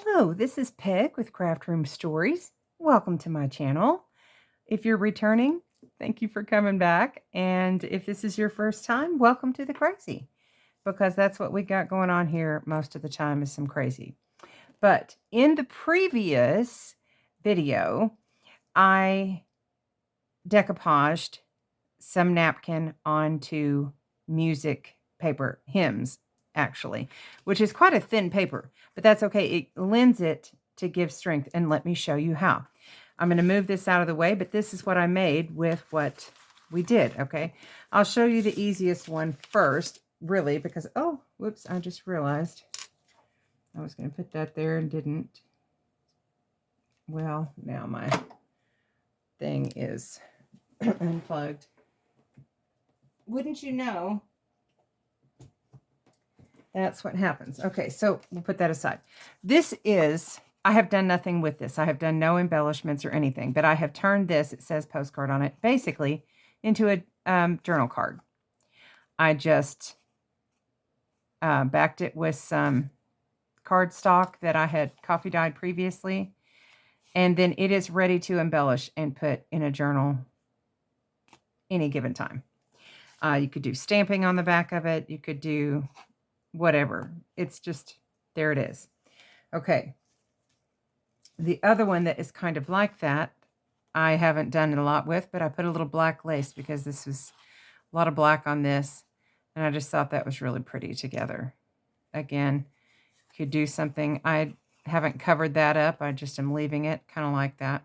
Hello, this is Peg with Craft Room Stories. Welcome to my channel. If you're returning, thank you for coming back. And if this is your first time, welcome to the crazy, because that's what we got going on here most of the time is some crazy. But in the previous video, I decoupaged some napkin onto music paper, hymns actually, which is quite a thin paper, but that's okay. It lends it to give strength, and let me show you how. I'm going to move this out of the way, but this is what I made with what we did, okay? I'll show you the easiest one first, really, because, oh, whoops, I just realized I was going to put that there and didn't. Well, now my thing is unplugged. Wouldn't you know? That's what happens. Okay, so we'll put that aside. This is, I have done nothing with this. I have done no embellishments or anything, but I have turned this, it says postcard on it, basically into a journal card. I just backed it with some cardstock that I had coffee dyed previously, and then it is ready to embellish and put in a journal any given time. You could do stamping on the back of it. You could do whatever. It's just, there it is. Okay. The other one that is kind of like that, I haven't done it a lot with, but I put a little black lace because this was a lot of black on this, and I just thought that was really pretty together. Again, could do something. I haven't covered that up. I just am leaving it kind of like that.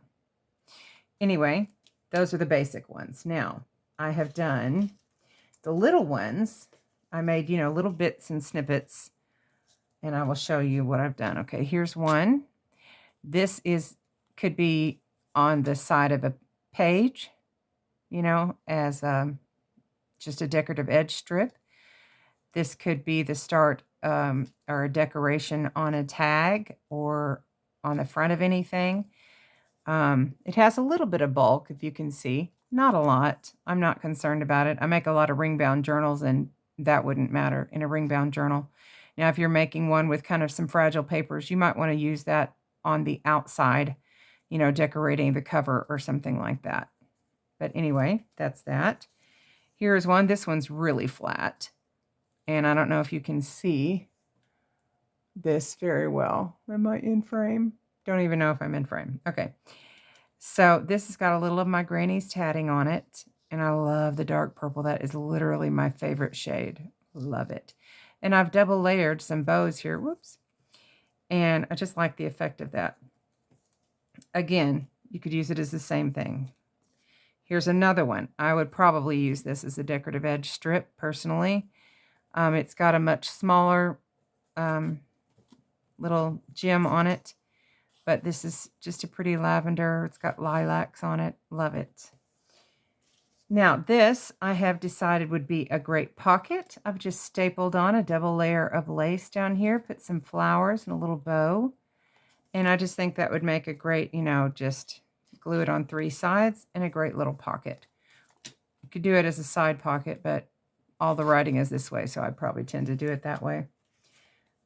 Anyway, those are the basic ones. Now, I have done the little ones. I made, you know, little bits and snippets, and I will show you what I've done. Okay, here's one. This could be on the side of a page, you know, as just a decorative edge strip. This could be the start or a decoration on a tag or on the front of anything. It has a little bit of bulk, if you can see. Not a lot. I'm not concerned about it. I make a lot of ring-bound journals, and that wouldn't matter in a ring-bound journal. Now, if you're making one with kind of some fragile papers, you might want to use that on the outside, you know, decorating the cover or something like that. But anyway, that's that. Here's one. This one's really flat, and I don't know if you can see this very well. Am I in frame? Don't even know if I'm in frame. Okay. So this has got a little of my granny's tatting on it, and I love the dark purple. That is literally my favorite shade. Love it. And I've double layered some bows here. Whoops. And I just like the effect of that. Again, you could use it as the same thing. Here's another one. I would probably use this as a decorative edge strip, personally. It's got a much smaller little gem on it. But this is just a pretty lavender. It's got lilacs on it. Love it. Now, this I have decided would be a great pocket. I've just stapled on a double layer of lace down here, put some flowers and a little bow. And I just think that would make a great, you know, just glue it on 3 sides and a great little pocket. You could do it as a side pocket, but all the writing is this way, so I probably tend to do it that way.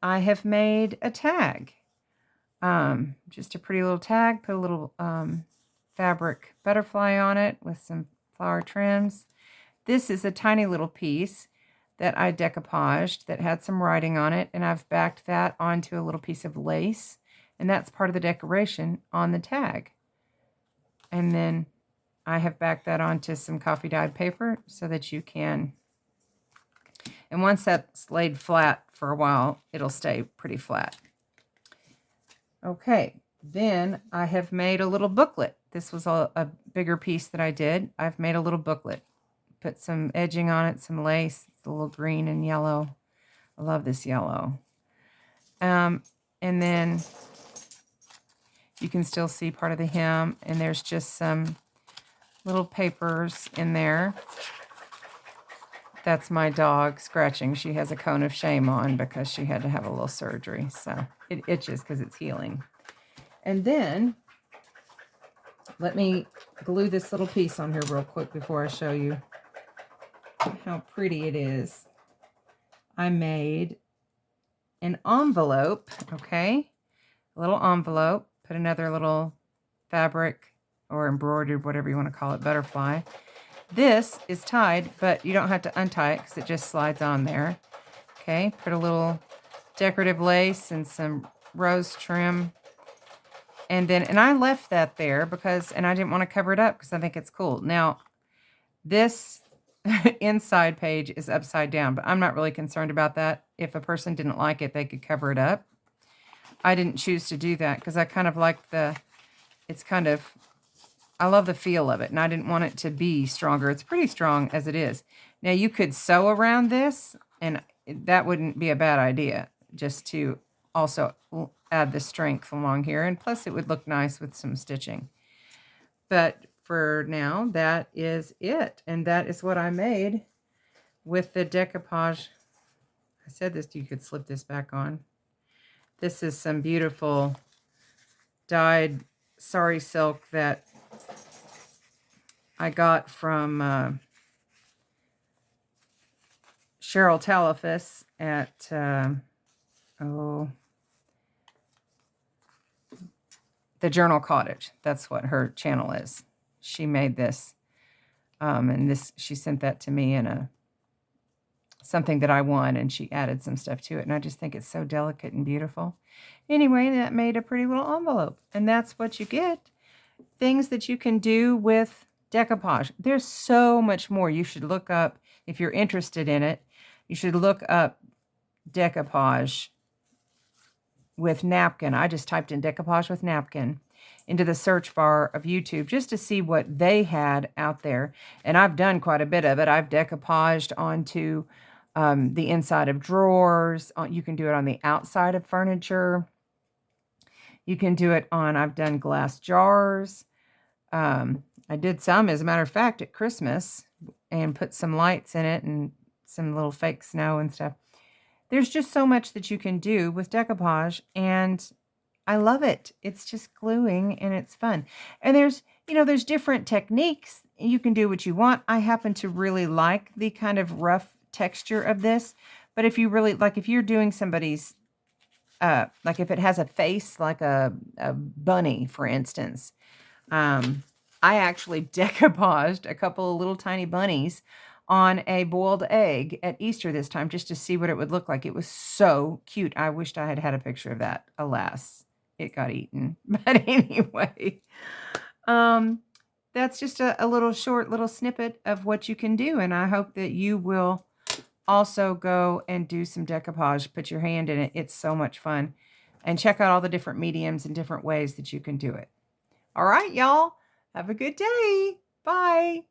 I have made a tag. Just a pretty little tag, put a little fabric butterfly on it with some flower trims. This is a tiny little piece that I decoupaged that had some writing on it, and I've backed that onto a little piece of lace, and that's part of the decoration on the tag. And then I have backed that onto some coffee dyed paper so that you can, and once that's laid flat for a while, it'll stay pretty flat. Okay, then I have made a little booklet. This was a bigger piece that I did. I've made a little booklet. Put some edging on it, some lace, a little green and yellow. I love this yellow. And then you can still see part of the hem, and there's just some little papers in there. That's my dog scratching. She has a cone of shame on because she had to have a little surgery. So it itches because it's healing. And then let me glue this little piece on here real quick before I show you how pretty it is. I made an envelope, okay? a little envelope, put another little fabric or embroidered, whatever you want to call it, butterfly. This is tied, but you don't have to untie it because it just slides on there. Okay, put a little decorative lace and some rose trim. And I left that there because, and I didn't want to cover it up because I think it's cool. Now, this inside page is upside down, but I'm not really concerned about that. If a person didn't like it, they could cover it up. I didn't choose to do that because I kind of like I love the feel of it, and I didn't want it to be stronger. It's pretty strong as it is. Now, you could sew around this, and that wouldn't be a bad idea, just to also add the strength along here, and plus it would look nice with some stitching. But for now, that is it, and that is what I made with the decoupage. I said this, you could slip this back on. This is some beautiful dyed sari silk that I got from Cheryl Talifus at, the Journal Cottage. That's what her channel is. She made this, and she sent that to me in something that I won, and she added some stuff to it, and I just think it's so delicate and beautiful. Anyway, that made a pretty little envelope, and that's what you get. Things that you can do with decoupage. There's so much more. You should look up, if you're interested in it, you should look up decoupage with napkin. I just typed in decoupage with napkin into the search bar of YouTube just to see what they had out there. And I've done quite a bit of it. I've decoupaged onto the inside of drawers. You can do it on the outside of furniture. You can do it on, I've done glass jars. I did some, as a matter of fact, at Christmas, and put some lights in it and some little fake snow and stuff. There's just so much that you can do with decoupage, and I love it. It's just gluing, and it's fun. And there's different techniques. You can do what you want. I happen to really like the kind of rough texture of this, but if you really, like if you're doing somebody's, like if it has a face, like a bunny, for instance, I actually decoupaged a couple of little tiny bunnies on a boiled egg at Easter this time, just to see what it would look like. It was so cute. I wished I had had a picture of that. Alas, it got eaten. But anyway, that's just a little short little snippet of what you can do. And I hope that you will also go and do some decoupage. Put your hand in it. It's so much fun. And check out all the different mediums and different ways that you can do it. All right, y'all. Have a good day. Bye.